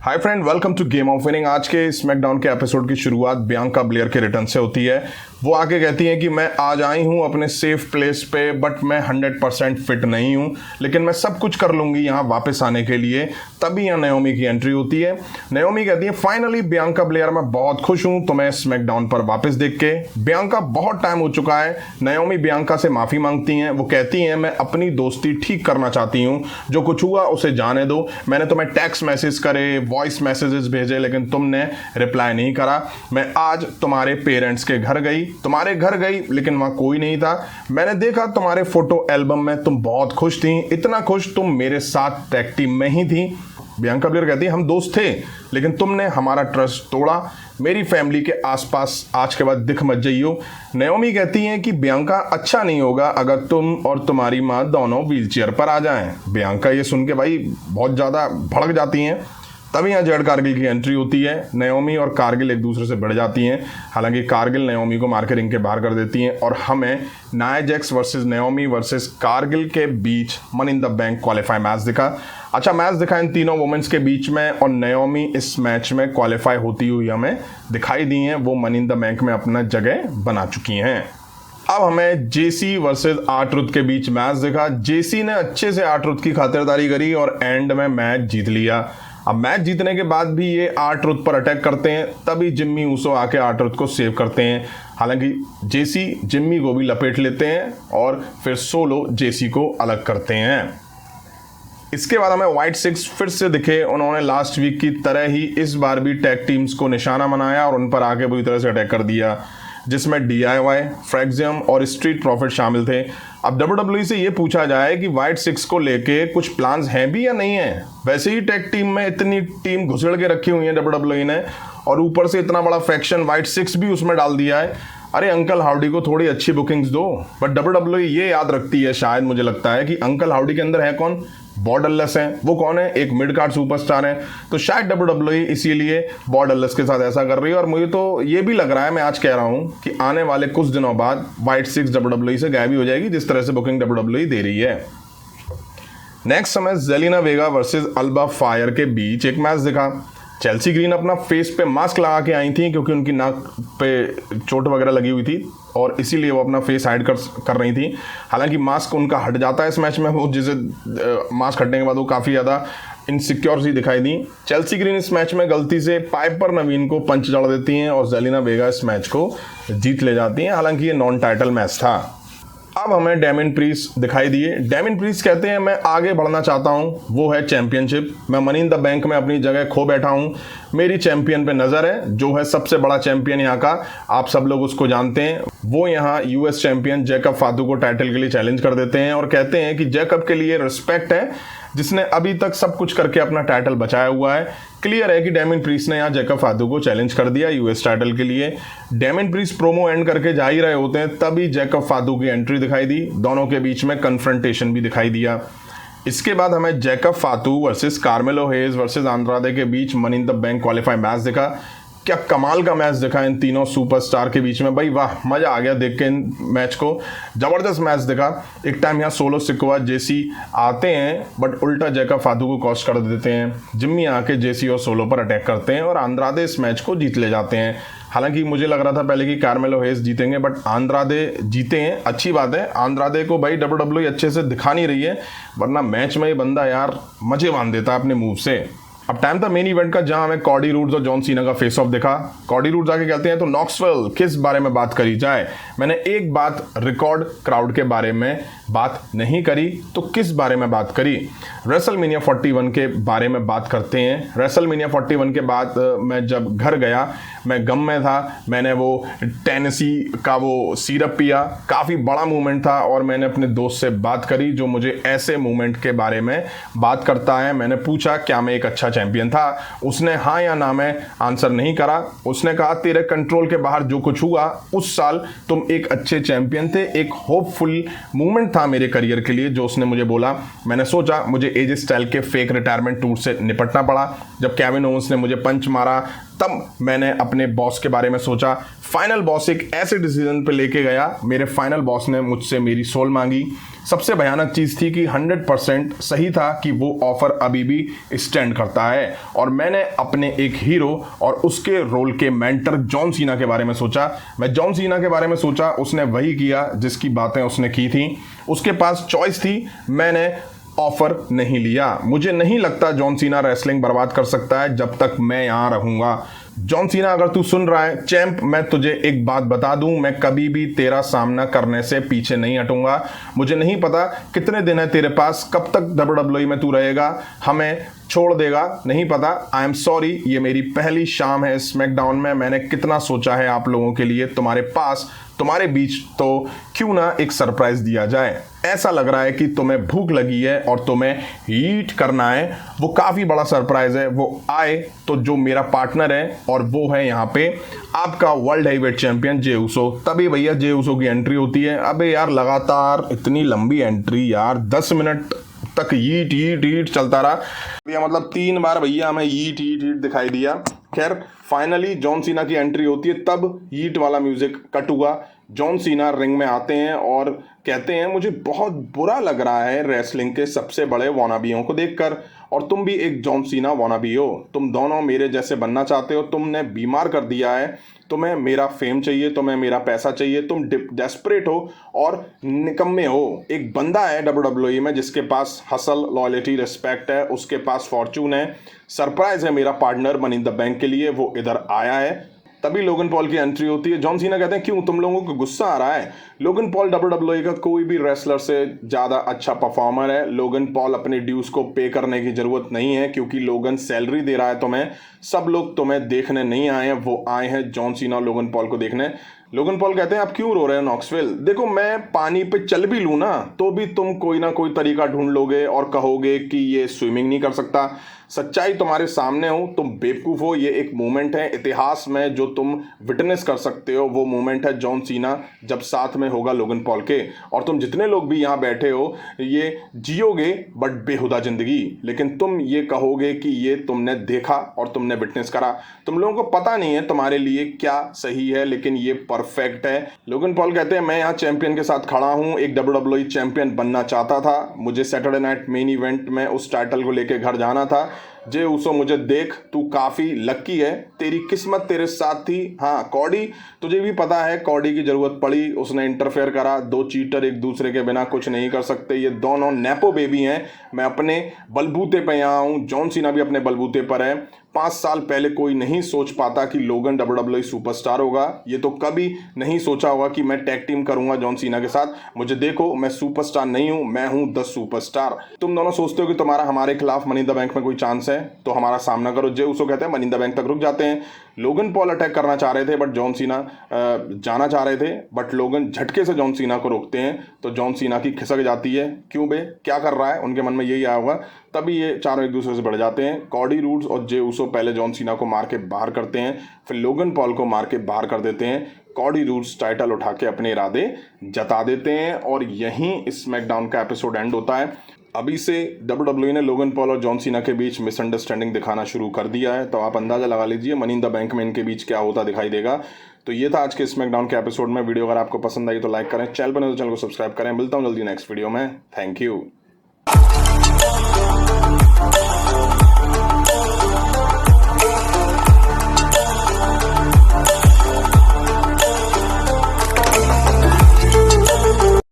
Hi friend, welcome to game of winning. आज के SmackDown के एपिसोड की शुरुआत बियांका ब्लेयर के रिटर्न से होती है। वो आके कहती हैं कि मैं आज आई हूँ अपने सेफ प्लेस पे, बट मैं 100% फिट नहीं हूँ, लेकिन मैं सब कुछ कर लूँगी यहाँ वापस आने के लिए। तभी यहाँ नाओमी की एंट्री होती है। नाओमी कहती है, फाइनली बियांका ब्लेयर, मैं बहुत खुश हूँ तुम्हें स्मैकडाउन पर वापस देख के। बियांका, बहुत टाइम हो चुका है। नाओमी बियांका से माफ़ी मांगती हैं। वो कहती हैं, मैं अपनी दोस्ती ठीक करना चाहती हूँ, जो कुछ हुआ उसे जाने दो। मैंने तुम्हें टेक्स्ट मैसेज करे, वॉइस मैसेजेस भेजे, लेकिन तुमने रिप्लाई नहीं करा। मैं आज तुम्हारे पेरेंट्स के घर गई, लेकिन वहाँ कोई नहीं था। मैंने देखा तुम्हारे फोटो एल्बम में, तुम बहुत खुश थी, इतना खुश तुम मेरे साथ टैग टीम में ही थी। बियांका ब्लेयर कहती है, हम दोस्त थे, लेकिन तुमने हमारा ट्रस्ट तोड़ा। मेरी फैमिली के आसपास आज के बाद दिख मत जाइयो। नाओमी कहती हैं कि बियांका, अच्छा नहीं होगा अगर तुम और तुम्हारी माँ दोनों व्हीलचेयर पर आ जाएं। बियांका ये सुन के भाई बहुत ज़्यादा भड़क जाती हैं। तभी यहाँ जेड कारगिल की एंट्री होती है। नाओमी और कारगिल एक दूसरे से बढ़ जाती हैं। हालांकि कारगिल नाओमी को मार के रिंग के बाहर कर देती हैं और हमें Nia Jax versus Naomi versus Cargill के बीच money in the bank qualify match दिखा। अच्छा मैच दिखा इन तीनों वुमेन्स के बीच में, और नाओमी इस मैच में क्वालिफाई होती हुई हमें दिखाई दी हैं। वो मनी इन द बैंक में अपना जगह बना चुकी हैं। अब हमें जेसी वर्सेस आर-ट्रुथ के बीच मैच दिखा। जेसी ने अच्छे से आर-ट्रुथ की खातिरदारी करी और एंड में मैच जीत लिया। अब मैच जीतने के बाद भी ये आर-ट्रुथ पर अटैक करते हैं, तभी जिम्मी ऊसो आके आर-ट्रुथ को सेव करते हैं। हालांकि जेसी जिम्मी को भी लपेट लेते हैं और फिर सोलो जेसी को अलग करते हैं। इसके बाद हमें व्हाइट सिक्स फिर से दिखे। उन्होंने लास्ट वीक की तरह ही इस बार भी टैग टीम्स को निशाना बनाया और उन पर आके बुरी तरह से अटैक कर दिया, जिसमें DIY, फ्रैक्सियम और स्ट्रीट प्रॉफिट शामिल थे। अब WWE से ये पूछा जाए कि व्हाइट सिक्स को लेके कुछ प्लान्स हैं भी या नहीं है। वैसे ही टैग टीम में इतनी टीम घुसड़ के रखी हुई है WWE ने, और ऊपर से इतना बड़ा फैक्शन व्हाइट सिक्स भी उसमें डाल दिया है। अरे अंकल हाउडी को थोड़ी अच्छी बुकिंग्स दो। बट WWE ये याद रखती है, शायद मुझे लगता है, कि अंकल हाउडी के अंदर है कौन? बॉब डल्लस है। वो कौन है? एक मिड कार्ड सुपरस्टार है। तो शायद WWE इसीलिए बॉब डल्लस के साथ ऐसा कर रही है। और मुझे तो ये भी लग रहा है, मैं आज कह रहा हूं, कि आने वाले कुछ दिनों बाद व्हाइट सिक्स WWE से गायब हो जाएगी, जिस तरह से बुकिंग WWE दे रही है। नेक्स्ट समय जेलिना वेगा वर्सेस अल्बा फायर के बीच एक मैच दिखा। चेल्सी ग्रीन अपना फेस पे मास्क लगा के आई थी, क्योंकि उनकी नाक पे चोट वगैरह लगी हुई थी और इसीलिए वो अपना फेस हाइड कर रही थी। हालांकि मास्क उनका हट जाता है इस मैच में, वो जिसे मास्क हटने के बाद वो काफ़ी ज़्यादा इनसिक्योर सी दिखाई दी। चेल्सी ग्रीन इस मैच में गलती से पाइपर नवीन को पंच जड़ देती हैं और जेलिना वेगा इस मैच को जीत ले जाती हैं। हालांकि ये नॉन टाइटल मैच था। अब हमें डेमिन प्रीस्ट दिखाई दिए। डेमिन प्रीस्ट कहते हैं, मैं आगे बढ़ना चाहता हूँ, वो है चैंपियनशिप। मैं मनी इन द बैंक में अपनी जगह खो बैठा हूँ। मेरी चैंपियन पे नज़र है, जो है सबसे बड़ा चैंपियन यहाँ का। आप सब लोग उसको जानते हैं। वो यहाँ US चैंपियन जैकब फातू को टाइटल के लिए चैलेंज कर देते हैं और कहते हैं कि जैकब के लिए रिस्पेक्ट है, जिसने अभी तक सब कुछ करके अपना टाइटल बचाया हुआ है। क्लियर है कि डेमिन प्रीस्ट ने यहाँ जैकब फातू को चैलेंज कर दिया US टाइटल के लिए। डेमिन प्रीस्ट प्रोमो एंड करके जा ही रहे होते हैं, तभी जैकब फातू की एंट्री दिखाई दी। दोनों के बीच में कन्फ्रंटेशन भी दिखाई दिया। इसके बाद हमें Jacob Fatu versus Carmelo Hayes versus Andrade के बीच money in the bank qualify match दिखा। क्या कमाल का मैच दिखा इन तीनों सुपरस्टार के बीच में। भाई वाह, मज़ा आ गया देख के इन मैच को। ज़बरदस्त मैच दिखा। एक टाइम यहाँ सोलो सिक्वा जेसी आते हैं, बट उल्टा जैकब फातू को कॉस्ट कर देते हैं। जिम्मी आके जेसी और सोलो पर अटैक करते हैं और आंद्रादे इस मैच को जीत ले जाते हैं। हालांकि मुझे लग रहा था पहले कि कार्मेलो हेज जीतेंगे, बट आंद्रादे जीते हैं। अच्छी बात है। आंद्रादे को भाई WWE अच्छे से दिखा नहीं रही है, वरना मैच में ये बंदा यार मजे बांध देता है अपने मूव से। अब टाइम था मेन इवेंट का, जहां हमें कॉडी रूड्स और जॉन सीना का फेस ऑफ दिखा। कॉडी रूड्स आके कहते हैं, तो नॉक्सवेल किस बारे में बात करी जाए। मैंने एक बात रिकॉर्ड क्राउड के बारे में बात नहीं करी, तो किस बारे में बात करी? रेसलमेनिया 41 के बारे में बात करते हैं। रेसलमेनिया 41 के बाद मैं जब घर गया, मैं गम में था। मैंने वो टेनेसी का वो सिरप पिया, काफ़ी बड़ा मूवमेंट था, और मैंने अपने दोस्त से बात करी जो मुझे ऐसे मूवमेंट के बारे में बात करता है। मैंने पूछा क्या मैं एक अच्छा चैंपियन था। उसने हाँ या ना में आंसर नहीं करा। उसने कहा तेरे कंट्रोल के बाहर जो कुछ हुआ उस साल तुम एक अच्छे चैंपियन थे। एक होपफुल मूवमेंट था मेरे करियर के लिए जो उसने मुझे बोला। मैंने सोचा मुझे एजे स्टाइल के फेक रिटायरमेंट टूर से निपटना पड़ा। जब केविन ओवेंस ने मुझे पंच मारा, तब मैंने अपने बॉस के बारे में सोचा। फाइनल बॉस एक ऐसे डिसीजन पे लेके गया, मेरे फाइनल बॉस ने मुझसे मेरी सोल मांगी। सबसे भयानक चीज़ थी कि 100% सही था कि वो ऑफर अभी भी स्टैंड करता है। और मैंने अपने एक हीरो और उसके रोल के मेंटर जॉन सीना के बारे में सोचा। मैं जॉन सीना के बारे में सोचा, उसने वही किया जिसकी बातें उसने की थी। उसके पास चॉइस थी, मैंने ऑफर नहीं लिया। मुझे नहीं लगता जॉन सीना रेसलिंग बर्बाद कर सकता है जब तक मैं यहाँ रहूँगा। जॉन सीना, अगर तू सुन रहा है चैंप, मैं तुझे एक बात बता दूं, मैं कभी भी तेरा सामना करने से पीछे नहीं हटूंगा। मुझे नहीं पता कितने दिन है तेरे पास, कब तक WWE में तू रहेगा, हमें छोड़ देगा, नहीं पता। आई एम सॉरी, ये मेरी पहली शाम है स्मैकडाउन में। मैंने कितना सोचा है आप लोगों के लिए, तुम्हारे पास, तुम्हारे बीच, तो क्यों ना एक सरप्राइज दिया जाए। ऐसा लग रहा है कि तुम्हें भूख लगी है और तुम्हें हीट करना है। वो काफ़ी बड़ा सरप्राइज है। वो आए तो जो मेरा पार्टनर है, और वो है यहाँ पे आपका वर्ल्ड हेवीवेट चैंपियन जे उसो। तभी भैया जे उसो की एंट्री होती है। अबे यार, लगातार इतनी लंबी एंट्री यार, 10 मिनट तक ईट ईट ईट चलता रहा भैया। मतलब 3 बार भैया हमें ईट ईट ईट दिखाई दिया। खैर फाइनली जॉन सीना की एंट्री होती है, तब ईट वाला म्यूजिक कट हुआ। जॉन सीना रिंग में आते हैं और कहते हैं, मुझे बहुत बुरा लग रहा है रेसलिंग के सबसे बड़े वानाबियों को देखकर, और तुम भी एक जॉन सीना वानाबी हो। तुम दोनों मेरे जैसे बनना चाहते हो। तुमने बीमार कर दिया है। तुम्हें मेरा फेम चाहिए, तुम्हें मेरा पैसा चाहिए। तुम डेस्परेट हो और निकम्मे हो। एक बंदा है WWE में जिसके पास हसल, लॉयल्टी, रिस्पेक्ट है, उसके पास फॉर्चून है। सरप्राइज है मेरा partner money in the bank के लिए, वो इधर आया है। तभी लोगन पॉल की एंट्री होती है। जॉन सीना कहते हैं, क्यों तुम लोगों को गुस्सा आ रहा है? लोगन पॉल WWE का कोई भी रेसलर से ज़्यादा अच्छा परफॉर्मर है। लोगन पॉल अपने ड्यूज को पे करने की ज़रूरत नहीं है, क्योंकि लोगन सैलरी दे रहा है तुम्हें। सब लोग तुम्हें देखने नहीं आए हैं, वो आए हैं जॉन सीना और लोगन पॉल को देखने। लोगन पॉल कहते हैं, आप क्यों रो रहे हो नॉक्सविल? देखो, मैं पानी पे चल भी लूँ ना तो भी तुम कोई ना कोई तरीका ढूंढ लोगे और कहोगे कि ये स्विमिंग नहीं कर सकता। सच्चाई तुम्हारे सामने हो, तुम बेवकूफ़ हो। ये एक मोमेंट है इतिहास में जो तुम विटनेस कर सकते हो। वो मोमेंट है जॉन सीना जब साथ में होगा लोगन पॉल के। और तुम जितने लोग भी यहाँ बैठे हो, ये जियोगे बट बेहुदा जिंदगी। लेकिन तुम ये कहोगे कि ये तुमने देखा और तुमने विटनेस करा। तुम लोगों को पता नहीं है तुम्हारे लिए क्या सही है, लेकिन ये परफेक्ट है। लोगन पॉल कहते हैं, मैं यहाँ चैंपियन के साथ खड़ा हूँ, एक WWE चैंपियन बनना चाहता था। मुझे सैटरडे नाइट मेन इवेंट में उस टाइटल को लेके घर जाना था। जे उसो, मुझे देख, तू काफ़ी लक्की है, तेरी किस्मत तेरे साथ थी। हाँ कॉडी, तुझे भी पता है कॉडी की ज़रूरत पड़ी, उसने इंटरफेयर करा। 2 चीटर एक दूसरे के बिना कुछ नहीं कर सकते। ये दोनों नेपो बेबी हैं। मैं अपने बलबूते पे यहाँ हूँ, जॉन सीना भी अपने बलबूते पर है। 5 साल पहले कोई नहीं सोच पाता कि लोगन WWE सुपरस्टार होगा। ये तो कभी नहीं सोचा होगा कि मैं टैग टीम करूंगा जॉन सीना के साथ। मुझे देखो, मैं सुपरस्टार नहीं हूं, मैं हूं द सुपरस्टार। तुम दोनों सोचते हो कि तुम्हारा हमारे खिलाफ मनी इन द बैंक में कोई चांस है, तो हमारा सामना करो। जे उसो कहते हैं, मनी इन द बैंक तक रुक जाते हैं। लोगन पॉल अटैक करना चाह रहे थे बट जॉन सीना जाना चाह रहे थे, बट लोगन झटके से जॉन सीना को रोकते हैं। तो जॉन सीना की खिसक जाती है, क्यों बे, क्या कर रहा है, उनके मन में यही आया होगा। तभी ये चारों एक दूसरे से बढ़ जाते हैं। कॉडी रूड्स और जे उसो पहले जॉन सीना को मार के बाहर करते हैं, फिर लोगन पॉल को मार के बाहर कर देते हैं। कॉडी रूड्स टाइटल उठा के अपने इरादे जता देते हैं और यहीं स्मैकडाउन का एपिसोड एंड होता है। अभी से WWE ने लोगन पॉल और जॉन सीना के बीच मिसअंडरस्टैंडिंग दिखाना शुरू कर दिया है, तो आप अंदाज़ा लगा लीजिए मनी इन द बैंक में इनके बीच क्या होता दिखाई देगा। तो ये था आज के स्मैकडाउन के एपिसोड में। वीडियो अगर आपको पसंद आई तो लाइक करें, चैनल पर तो चैनल को सब्सक्राइब करें। मिलता हूँ जल्दी नेक्स्ट वीडियो में। Thank you.